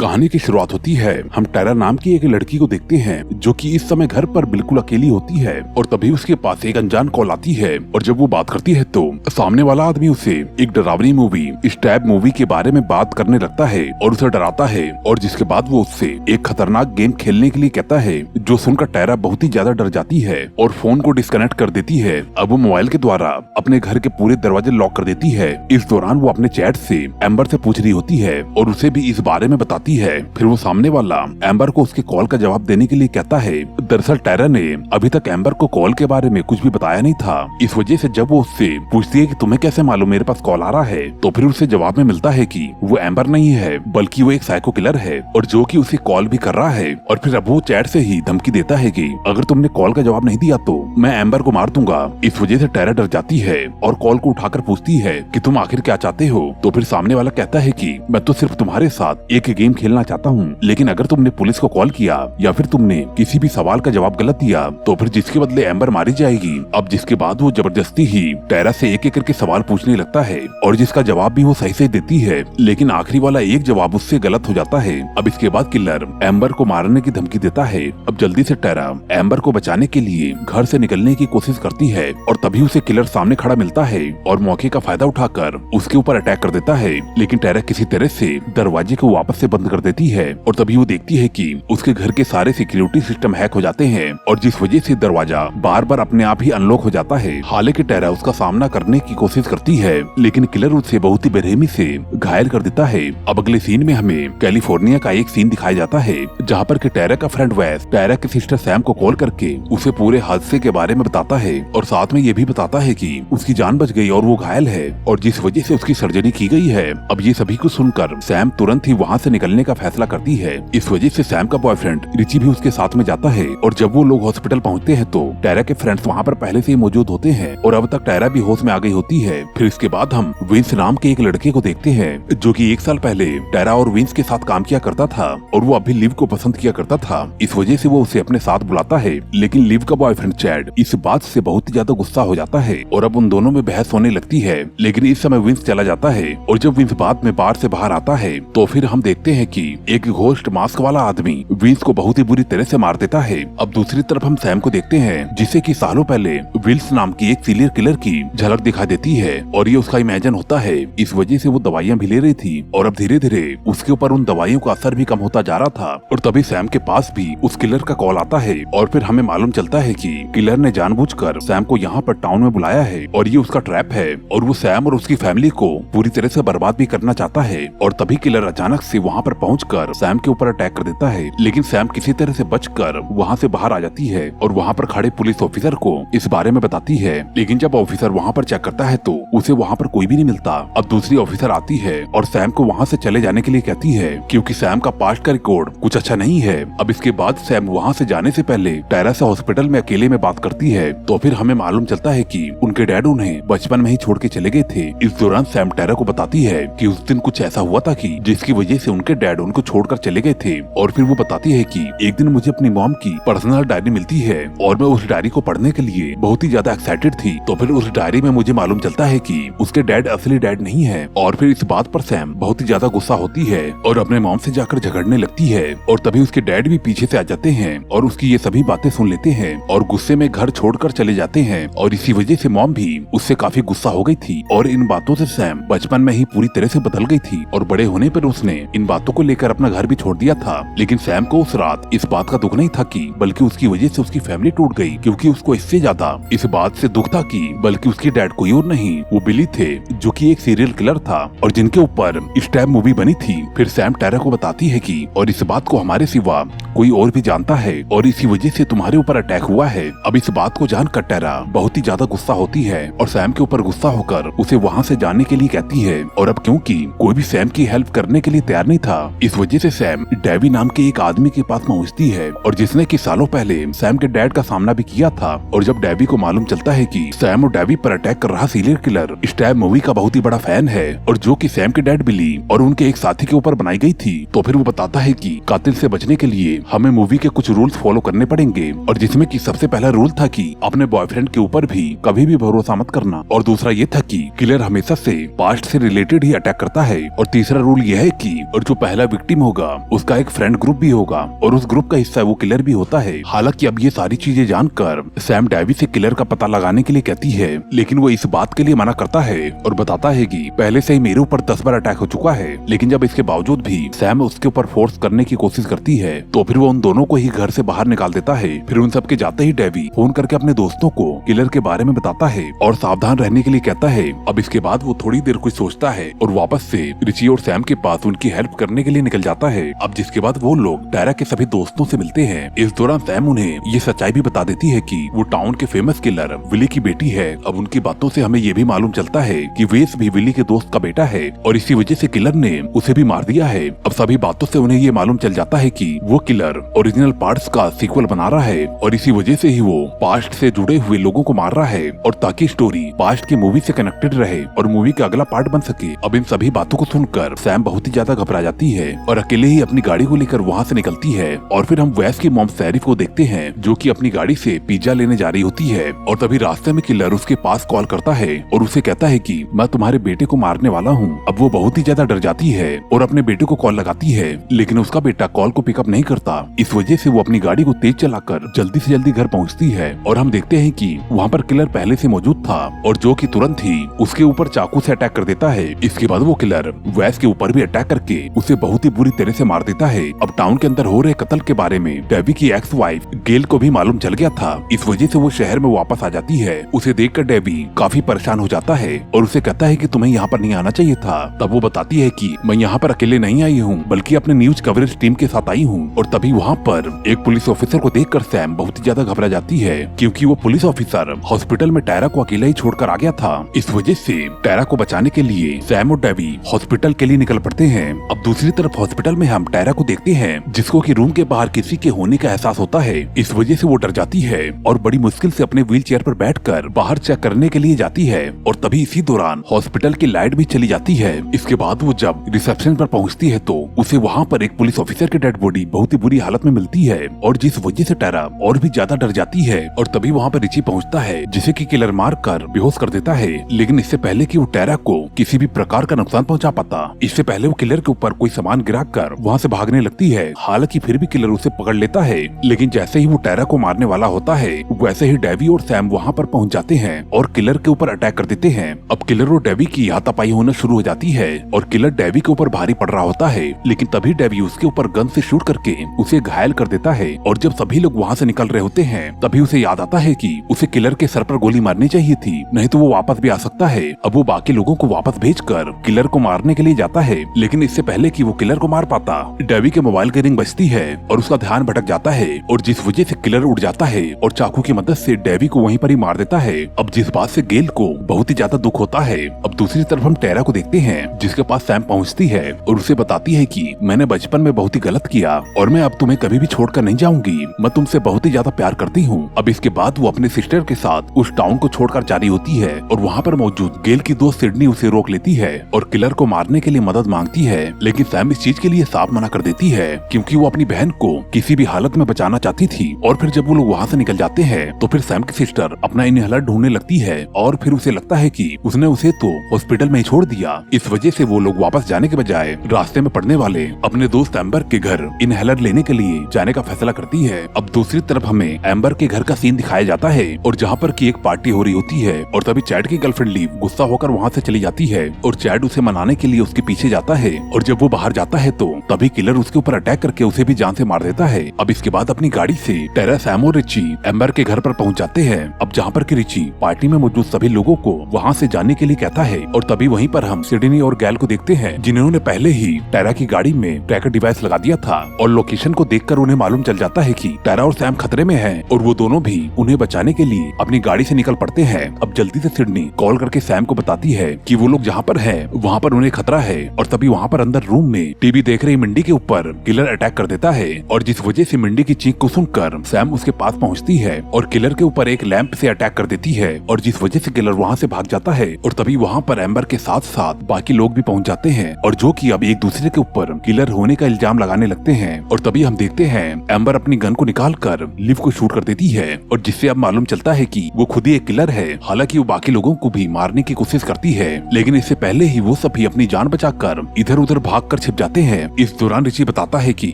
कहानी की शुरुआत होती है। हम टैरा नाम की एक लड़की को देखते हैं जो कि इस समय घर पर बिल्कुल अकेली होती है और तभी उसके पास एक अनजान कॉल आती है और जब वो बात करती है तो सामने वाला आदमी उसे एक डरावनी मूवी स्टैब मूवी के बारे में बात करने लगता है और उसे डराता है और जिसके बाद वो उससे एक खतरनाक गेम खेलने के लिए कहता है, जो सुनकर टैरा बहुत ही ज्यादा डर जाती है और फोन को डिस्कनेक्ट कर देती है। अब वो मोबाइल के द्वारा अपने घर के पूरे दरवाजे लॉक कर देती है। इस दौरान वो अपने चैट से एम्बर से पूछ रही होती है और उसे भी इस बारे में बताती है। फिर वो सामने वाला एम्बर को उसके कॉल का जवाब देने के लिए कहता है। दरअसल टैरा ने अभी तक एम्बर को कॉल के बारे में कुछ भी बताया नहीं था। इस वजह से जब वो उससे पूछती है कि तुम्हें कैसे मालूम मेरे पास कॉल आ रहा है, तो फिर उसे जवाब में मिलता है कि वो एम्बर नहीं है बल्कि वो एक साइको किलर है और जो कि उसे कॉल भी कर रहा है। और फिर अब वो चैट से ही धमकी देता है कि अगर तुमने कॉल का जवाब नहीं दिया तो मैं एम्बर को मार दूंगा। इस वजह से टैरा डर जाती है और कॉल को उठाकर पूछती है कि तुम आखिर क्या चाहते हो। तो फिर सामने वाला कहता है कि मैं तो सिर्फ तुम्हारे साथ एक गेम खेलना चाहता हूँ, लेकिन अगर तुमने पुलिस को कॉल किया या फिर तुमने किसी भी सवाल का जवाब गलत दिया तो फिर जिसके बदले एम्बर मारी जाएगी। अब जिसके बाद वो जबरदस्ती ही टैरा से एक एक करके सवाल पूछने लगता है और जिसका जवाब भी वो सही से देती है, लेकिन आखिरी वाला एक जवाब उससे गलत हो जाता है। अब इसके बाद किलर एम्बर को मारने की धमकी देता है। अब जल्दी से टैरा एम्बर को बचाने के लिए घर से निकलने की कोशिश करती है और तभी उसे किलर सामने खड़ा मिलता है और मौके का फायदा उठाकर उसके ऊपर अटैक कर देता है। लेकिन टैरा किसी तरह से दरवाजे को वापस से बंद कर देती है और तभी वो देखती है कि उसके घर के सारे सिक्योरिटी सिस्टम हैक हो जाते हैं और जिस वजह से दरवाजा बार बार अपने आप ही अनलॉक हो जाता है। हालांकि टैरा उसका सामना करने की कोशिश करती है लेकिन किलर उसे बहुत ही बेरहमी से घायल कर देता है। अब अगले सीन में हमें कैलिफोर्निया का एक सीन दिखाया जाता है जहाँ पर टैरा का फ्रेंड वेस टैरा के सिस्टर सैम को कॉल करके उसे पूरे हादसे के बारे में बताता है और साथ में ये भी बताता है कि उसकी जान बच गई और वो घायल है और जिस वजह से उसकी सर्जरी की गई है। अब ये सभी कुछ सुनकर सैम तुरंत ही वहाँ से निकलने का फैसला करती है। इस वजह से सैम का बॉयफ्रेंड रिची भी उसके साथ में जाता है और जब वो लोग हॉस्पिटल पहुँचते हैं तो टैरा के फ्रेंड्स वहाँ पर पहले से ही मौजूद होते हैं और अब तक टैरा भी होश में आ गई होती है। फिर इसके बाद हम विंस नाम के एक लड़के को देखते हैं जो कि 1 साल पहले टैरा और विंस के साथ काम किया करता था और वो अभी लिव को पसंद किया करता था। इस वजह से वो उसे अपने साथ बुलाता है, लेकिन लिव का बॉयफ्रेंड चैड इस बात से बहुत ही ज्यादा गुस्सा हो जाता है और अब उन दोनों में बहस होने लगती है। लेकिन इस समय विंस चला जाता है और जब विंस बाद में बार से बाहर आता है तो फिर हम देखते हैं कि एक घोस्ट मास्क वाला आदमी विंस को बहुत ही बुरी तरह से मार देता है। अब दूसरी तरफ हम सैम को देखते हैं जिसे कि सालों पहले विल्स नाम की एक सीरियल किलर की झलक दिखा देती है और ये उसका इमेजिन होता है। इस वजह से वो दवाइयाँ भी ले रही थी और अब धीरे धीरे उसके ऊपर उन दवाइयों का असर भी कम होता जा रहा था और तभी सैम के पास भी उस किलर का कॉल आता है और फिर हमें मालूम चलता है कि किलर ने जानबूझकर सैम को यहाँ पर टाउन में बुलाया है और ये उसका ट्रैप है और वो सैम और उसकी फैमिली को पूरी तरह से बर्बाद भी करना चाहता है। और तभी किलर अचानक से वहाँ पर पहुंचकर सैम के ऊपर अटैक कर देता है, लेकिन सैम किसी तरह से बचकर वहाँ से बाहर आ जाती है और वहाँ पर खड़े पुलिस ऑफिसर को इस बारे में बताती है। लेकिन जब ऑफिसर वहाँ पर चेक करता है तो उसे वहाँ पर कोई भी नहीं मिलता। अब दूसरी ऑफिसर आती है और सैम को वहाँ से चले जाने के लिए कहती है क्योंकि सैम का पास्ट का रिकॉर्ड कुछ अच्छा नहीं है। अब इसके बाद सैम वहाँ से जाने से पहले टैरा से हॉस्पिटल में अकेले में बात करती है तो फिर हमें मालूम चलता है कि उनके डैड उन्हें बचपन में ही छोड़ के चले गए थे। इस दौरान सैम टैरा को बताती है कि उस दिन कुछ ऐसा हुआ था कि जिसकी वजह से उनके डैड उनको छोड़कर चले गए थे और फिर वो बताती है कि एक दिन मुझे अपनी मॉम की पर्सनल डायरी मिलती है और मैं उस डायरी को पढ़ने के लिए बहुत ही ज्यादा एक्साइटेड थी। तो फिर उस डायरी में मुझे मालूम चलता है कि उसके डैड असली डैड नहीं है और फिर इस बात पर सैम बहुत ही ज्यादा गुस्सा होती है और अपने मॉम से जाकर झगड़ने लगती है और तभी उसके डैड भी पीछे से आ जाते हैं और उसकी ये सभी बातें सुन लेते हैं और गुस्से में घर छोड़कर चले जाते हैं और इसी वजह से मॉम भी उससे काफी गुस्सा हो गई थी और इन बातों से सैम बचपन में ही पूरी तरह से बदल गई थी और बड़े होने पर उसने इन बातों को लेकर अपना घर भी छोड़ दिया था। लेकिन सैम को उस रात इस बात का दुख नहीं था कि बल्कि उसकी वजह से उसकी फैमिली टूट गई, क्योंकि उसको इससे ज्यादा इस बात से दुख था कि बल्कि उसके डैड कोई और नहीं वो बिली थे जो कि एक सीरियल किलर था और जिनके ऊपर स्टैब मूवी बनी थी। फिर सैम टैरा को बताती है कि और इस बात को हमारे सिवा कोई और भी जानता है और इसी वजह से तुम्हारे ऊपर अटैक हुआ है। अब इस बात को जानकर टैरा बहुत ही ज्यादा गुस्सा होती है और सैम के ऊपर गुस्सा होकर उसे वहाँ से जाने के लिए कहती है और अब क्योंकि कोई भी सैम की हेल्प करने के लिए तैयार नहीं था, इस वजह से सैम डेवी नाम के एक आदमी के पास पहुँचती है और जिसने कि सालों पहले सैम के डैड का सामना भी किया था। और जब डेवी को मालूम चलता है कि सैम और डेवी पर अटैक कर रहा सीरियल किलर स्टैब मूवी का बहुत ही बड़ा फैन है और जो कि सैम के डैड बिली और उनके एक साथी के ऊपर बनाई गई थी, तो फिर वो बताता है कि कातिल से बचने के लिए हमें मूवी के कुछ रूल्स फॉलो करने पड़ेंगे और जिसमें कि सबसे पहला रूल था कि अपने बॉयफ्रेंड के ऊपर भी कभी भी भरोसा मत करना और दूसरा ये था कि किलर हमेशा से पास्ट से रिलेटेड ही अटैक करता है और तीसरा रूल यह है कि और जो पहला विक्टिम होगा उसका एक फ्रेंड ग्रुप भी होगा और उस ग्रुप का हिस्सा वो किलर भी होता है। हालांकि अब ये सारी चीजें जानकर सैम डेवी से किलर का पता लगाने के लिए कहती है, लेकिन वो इस बात के लिए मना करता है और बताता है कि पहले से ही मेरे ऊपर 10 बार अटैक हो चुका है। लेकिन जब इसके बावजूद भी सैम उसके ऊपर फोर्स करने की कोशिश करती है तो फिर वो उन दोनों को ही घर से बाहर निकाल देता है। फिर उन सबके जाते ही डेवी फोन करके अपने दोस्तों को किलर के बारे में बताता है और सावधान रहने के लिए कहता है। अब इसके बाद वो थोड़ी देर कुछ सोचता है और वापस से रिची और सैम के पास उनकी हेल्प करने के लिए निकल जाता है। अब जिसके बाद वो लोग टायरा के सभी दोस्तों से मिलते हैं। इस दौरान सैम उन्हें ये सच्चाई भी बता देती है कि वो टाउन के फेमस किलर विली की बेटी है। अब उनकी बातों से हमें ये भी मालूम चलता है कि वेस भी विली के दोस्त का बेटा है और इसी वजह से किलर ने उसे भी मार दिया है। अब सभी बातों से उन्हें ये मालूम चल जाता है कि वो किलर ओरिजिनल पार्ट्स का सीक्वल बना रहा है और इसी वजह से ही वो पास्ट से जुड़े हुए लोगों को मार रहा है और ताकि स्टोरी पास्ट की मूवी से कनेक्टेड रहे और मूवी का अगला पार्ट बन सके। अब इन सभी बातों को सुनकर सैम बहुत ही ज्यादा घबरा जाती है और अकेले ही अपनी गाड़ी को लेकर वहाँ से निकलती है। और फिर हम वेस की मॉम सैरिफ को देखते हैं जो कि अपनी गाड़ी से पिज्जा लेने जा रही होती है और तभी रास्ते में किलर उसके पास कॉल करता है और उसे कहता है कि मैं तुम्हारे बेटे को मारने वाला हूँ। अब वो बहुत ही ज्यादा डर जाती है और अपने बेटे को कॉल लगाती है, लेकिन उसका बेटा कॉल को पिकअप नहीं करता। इस वजह से वो अपनी गाड़ी को तेज चलाकर जल्दी से जल्दी घर पहुँचती है और हम देखते हैं कि वहाँ पर किलर पहले से मौजूद था और जो कि तुरंत ही उसके ऊपर चाकू से अटैक कर देता है। इसके बाद वो किलर वेस के ऊपर भी अटैक करके उसे बहुत ही बुरी तरह से मार देता है। अब टाउन के अंदर हो रहे कत्ल के बारे में डेवी की एक्स वाइफ गेल को भी मालूम चल गया था। इस वजह से वो शहर में वापस आ जाती है। उसे देखकर डेवी काफी परेशान हो जाता है और उसे कहता है कि तुम्हें यहाँ पर नहीं आना चाहिए था। तब वो बताती है कि मैं यहाँ पर अकेले नहीं आई हूँ बल्कि अपने न्यूज कवरेज टीम के साथ आई हूँ। और तभी वहाँ पर एक पुलिस ऑफिसर को देखकर सैम बहुत ही ज्यादा घबरा जाती है क्योंकि वो पुलिस ऑफिसर हॉस्पिटल में टायरा को अकेला ही छोड़कर आ गया था। इस वजह से टायरा को बचाने के लिए सैम और डेवी हॉस्पिटल के लिए निकल पड़ते हैं। अब दूसरी तरफ हॉस्पिटल में हम टायरा को देखते हैं जिसको कि रूम के बाहर किसी के होने का एहसास होता है। इस वजह से वो डर जाती है और बड़ी मुश्किल से अपने व्हील चेयर पर बैठकर बाहर चेक करने के लिए जाती है और तभी इसी दौरान हॉस्पिटल की लाइट भी चली जाती है। इसके बाद वो जब रिसेप्शन पर पहुंचती है तो उसे वहां पर एक पुलिस ऑफिसर की डेड बॉडी बहुत ही बुरी हालत में मिलती है और जिस वजह से टायरा और भी ज्यादा डर जाती है। और तभी वहां पर रिची पहुंचता है जिसे कि किलर मार कर बेहोश कर देता है, लेकिन इससे पहले कि वो टायरा को किसी भी प्रकार का नुकसान पहुंचा पाता, इससे पहले वो किलर के ऊपर कोई सामान गिरा कर वहाँ से भागने लगती है। हालांकि फिर भी किलर उसे पकड़ लेता है, लेकिन जैसे ही वो टायरा को मारने वाला होता है वैसे ही डेवी और सैम वहाँ पर पहुँच जाते हैं और किलर के ऊपर अटैक कर देते हैं। अब किलर और डेवी की हाथापाई होना शुरू हो जाती है और किलर डेवी के ऊपर भारी पड़ रहा होता है, लेकिन तभी डेवी उसके ऊपर गन से शूट करके उसे घायल कर देता है। और जब सभी लोग वहाँ से निकल रहे होते हैं तभी उसे याद आता है कि उसे किलर के सर पर गोली मारनी चाहिए थी, नहीं तो वो वापस भी आ सकता है। अब वो बाकी लोगों को वापस भेजकर किलर को मारने के लिए जाता है, लेकिन इससे पहले कि वो किलर को मार पाता डेवी के मोबाइल की रिंग बजती है और उसका ध्यान भटक जाता है और जिस वजह से किलर उड़ जाता है और चाकू की मदद से डेवी को वहीं पर ही मार देता है। अब जिस बात से गेल को बहुत ही ज्यादा दुख होता है। अब दूसरी तरफ हम टायरा को देखते हैं जिसके पास सैम पहुंचती है और उसे बताती है कि मैंने बचपन में बहुत ही गलत किया और मैं अब तुम्हें कभी भी छोड़कर नहीं जाऊंगी, मैं तुमसे बहुत ही ज्यादा प्यार करती हूँ। अब इसके बाद वो अपने सिस्टर के साथ उस टाउन को छोड़कर जारी होती है और वहाँ पर मौजूद गेल की दोस्त सिडनी उसे रोक लेती है और किलर को मारने के लिए मदद मांगती है, लेकिन सैम इस चीज के लिए साफ मना कर देती है क्योंकि वो अपनी बहन को किसी भी हालत में बचाना चाहती थी। और फिर जब वो लोग वहाँ से निकल जाते हैं तो फिर सैम की सिस्टर अपना इनहेलर ढूंढने लगती है और फिर उसे लगता है कि उसने उसे तो हॉस्पिटल में ही छोड़ दिया। इस वजह से वो लोग वापस जाने के बजाय रास्ते में पड़ने वाले अपने दोस्त एम्बर के घर इनहेलर लेने के लिए जाने का फैसला करती है। अब दूसरी तरफ हमें एम्बर के घर का सीन दिखाया जाता है और जहाँ पर की एक पार्टी हो रही होती है और तभी चैड की गर्लफ्रेंड लीव गुस्सा होकर वहाँ से चली जाती है और चैड उसे मनाने के लिए उसके पीछे जाता है और जब वो बाहर जाता है तो तभी किलर उसके ऊपर अटैक करके उसे भी जान से मार देता है। अब इसके बाद अपनी गाड़ी से टायरा, सैम और रिची एम्बर के घर पर पहुंच जाते हैं। अब जहाँ पर की रिची पार्टी में मौजूद सभी लोगों को वहाँ से जाने के लिए कहता है और तभी वहीं पर हम सिडनी और गैल को देखते हैं जिन्होंने पहले ही टायरा की गाड़ी में ट्रैकर डिवाइस लगा दिया था और लोकेशन को देखकर उन्हें मालूम चल जाता है कि टायरा और सैम खतरे में हैं और वो दोनों भी उन्हें बचाने के लिए अपनी गाड़ी से निकल पड़ते हैं। अब जल्दी से सिडनी कॉल करके सैम को बताती है कि वो लोग जहाँ पर हैं वहाँ पर उन्हें खतरा है और तभी वहाँ पर अंदर रूम में टीवी देख रही मिंडी के ऊपर किलर अटैक कर देता है और जिस वजह से मिंडी की चीख को सुनकर सैम उसके पास पहुँचती है और किलर के ऊपर एक लैंप से अटैक कर देती है और जिस वजह से किलर वहाँ से भाग जाता है और तभी वहाँ पर एम्बर के साथ साथ बाकी लोग भी पहुँच जाते हैं और जो कि अब एक दूसरे के ऊपर किलर होने का इल्जाम लगाने लगते हैं। और तभी हम देखते हैं एम्बर अपनी गन को निकाल कर लिव को शूट कर देती है और जिससे अब मालूम चलता है कि वो खुद ही एक किलर है। हालांकि वो बाकी लोगों को भी मारने की कोशिश करती है, लेकिन इससे पहले ही वो सभी अपनी जान बचाकर इधर उधर भाग भागकर छिप जाते हैं। इस दौरान रिची बताता है कि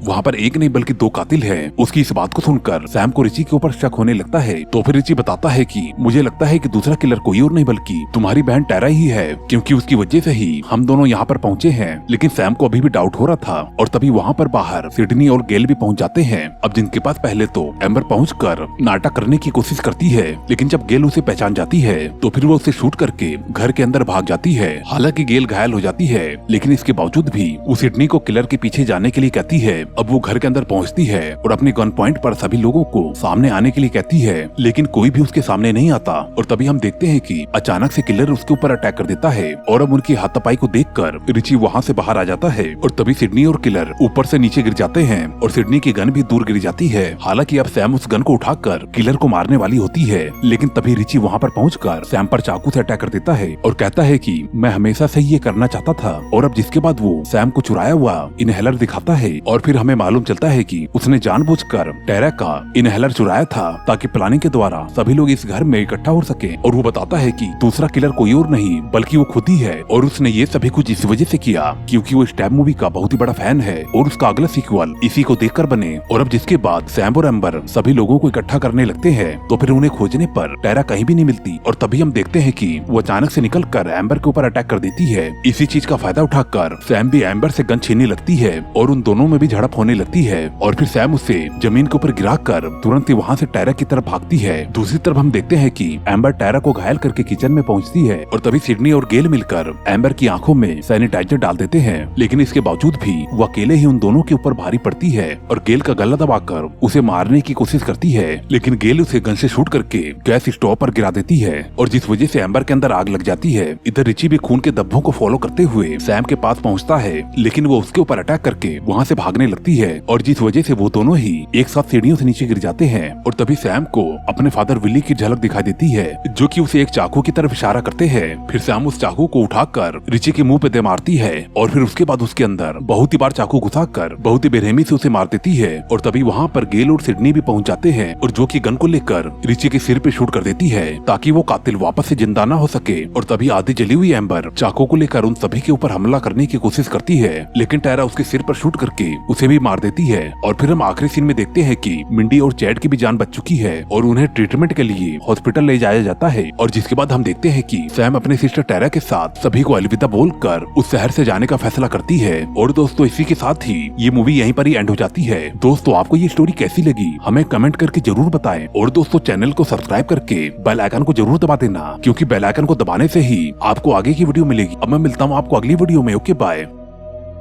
वहाँ पर एक नहीं बल्कि 2 कातिल हैं। उसकी इस बात को सुनकर सैम को रिची के ऊपर शक होने लगता है। तो फिर रिची बताता है कि मुझे लगता है कि दूसरा किलर कोई और नहीं बल्कि तुम्हारी बहन टैरा ही है, क्योंकि उसकी वजह से ही हम दोनों यहाँ पर पहुँचे हैं। लेकिन सैम को अभी भी डाउट हो रहा था और तभी वहाँ पर बाहर सिडनी और गेल भी पहुँच जाते हैं। अब जिनके पास पहले तो एम्बर पहुंचकर नाटक करने की कोशिश करती है, लेकिन जब गेल उसे पहचान जाती है तो फिर वो उसे शूट करके घर के अंदर भाग जाती है। हालांकि गेल घायल हो जाती है, लेकिन इसके बावजूद भी वो सिडनी को किलर के पीछे जाने के लिए कहती है। अब वो घर के अंदर पहुंचती है और अपने गन पॉइंट पर सभी लोगों को सामने आने के लिए कहती है, लेकिन कोई भी उसके सामने नहीं आता। और तभी हम देखते हैं कि अचानक से किलर उसके ऊपर अटैक कर देता है और अब उनकी हाथापाई को देखकर रिची वहाँ से बाहर आ जाता है और तभी सिडनी और किलर ऊपर से नीचे गिर जाते हैं और सिडनी की गन भी दूर गिर जाती है। हालांकि अब सैम उस गन को उठाकर किलर को मारने वाली होती है, लेकिन तभी रिची वहाँ पर पहुंचकर सैम पर चाकू से अटैक कर देता है और कहता है कि मैं हमेशा से ये करना चाहता था। और अब जिसके बाद वो सैम को चुराया हुआ इनहेलर दिखाता है और फिर हमें मालूम चलता है कि उसने जानबूझकर टैरा का इनहेलर चुराया था ताकि प्लानिंग के द्वारा सभी लोग इस घर में इकट्ठा हो सके। और वो बताता है कि दूसरा किलर कोई और नहीं बल्कि वो खुद ही है और उसने ये सभी कुछ इस वजह से किया क्योंकि वो स्टैब मूवी का बहुत ही बड़ा फैन है और उसका अगला सीक्वल इसी को देखकर बने। और अब जिसके बाद सैम और एम्बर सभी लोगों को इकट्ठा करने लगते हैं तो फिर उन्हें खोजने पर टैरा कहीं भी नहीं मिलती और तभी हम देखते हैं कि वो अचानक से निकलकर एम्बर के ऊपर अटैक कर देती है। इसी चीज का फायदा उठाकर सैम भी एम्बर से गन छीनने लगती है और उन दोनों में भी झड़प होने लगती है और फिर सैम उसे जमीन के ऊपर गिराकर तुरंत ही वहाँ से टैरा की तरफ भागती है। दूसरी तरफ हम देखते हैं कि एम्बर टैरा को घायल करके किचन में पहुँचती है और तभी सिडनी और गेल मिलकर एम्बर की आंखों में सैनिटाइजर डाल देते हैं, लेकिन इसके बावजूद भी वो अकेले ही उन दोनों के ऊपर भारी पड़ती है और गेल का गला दबाकर उसे मारने की कोशिश करती है, लेकिन गेल उसे गन से शूट करके गैस स्टोव पर गिरा देती है और जिस वजह से एम्बर के अंदर आग लग जाती है। इधर रिची भी खून के धब्बों को फॉलो करते हुए सैम के पास पहुंचता है, लेकिन वो उसके ऊपर अटैक करके वहां से भागने लगती है और जिस वजह से वो दोनों ही एक साथ सीढ़ियों से नीचे गिर जाते हैं। और तभी सैम को अपने फादर विली की झलक दिखाई देती है जो कि उसे एक चाकू की तरफ इशारा करते हैं। फिर सैम उस चाकू को उठाकर रिची के मुंह पे दे मारती है और फिर उसके बाद उसके अंदर बहुत ही बार चाकू घुसाकर बहुत ही बेरहमी से उसे मार देती है। और तभी वहाँ पर गेल और सिडनी भी पहुँच जाते हैं और जो कि गन को लेकर रिची के सिर पे शूट कर देती है ताकि वो कातिल वापस से जिंदा ना हो सके। और तभी आधी जली हुई एम्बर चाकू को लेकर उन सभी के ऊपर हमला करने की कोशिश करती है, लेकिन टैरा उसके सिर पर शूट करके उसे भी मार देती है। और फिर हम आखिरी सीन में देखते हैं कि मिंडी और चैड की भी जान बच चुकी है और उन्हें ट्रीटमेंट के लिए हॉस्पिटल ले जाया जाता है। और जिसके बाद हम देखते हैं कि सैम अपने सिस्टर टैरा के साथ सभी को अलविदा बोलकर उस शहर से जाने का फैसला करती है। और दोस्तों इसी के साथ ही ये मूवी यहीं पर ही एंड हो जाती है। दोस्तों आपको ये स्टोरी कैसी लगी हमें कमेंट करके जरूर बताएं और दोस्तों चैनल को सब्सक्राइब करके बेल आइकन को जरूर दबा देना, क्योंकि बेल आइकन को दबाने से ही आपको आगे की वीडियो मिलेगी। अब मैं मिलता हूँ आपको अगली वीडियो में। Okay bye.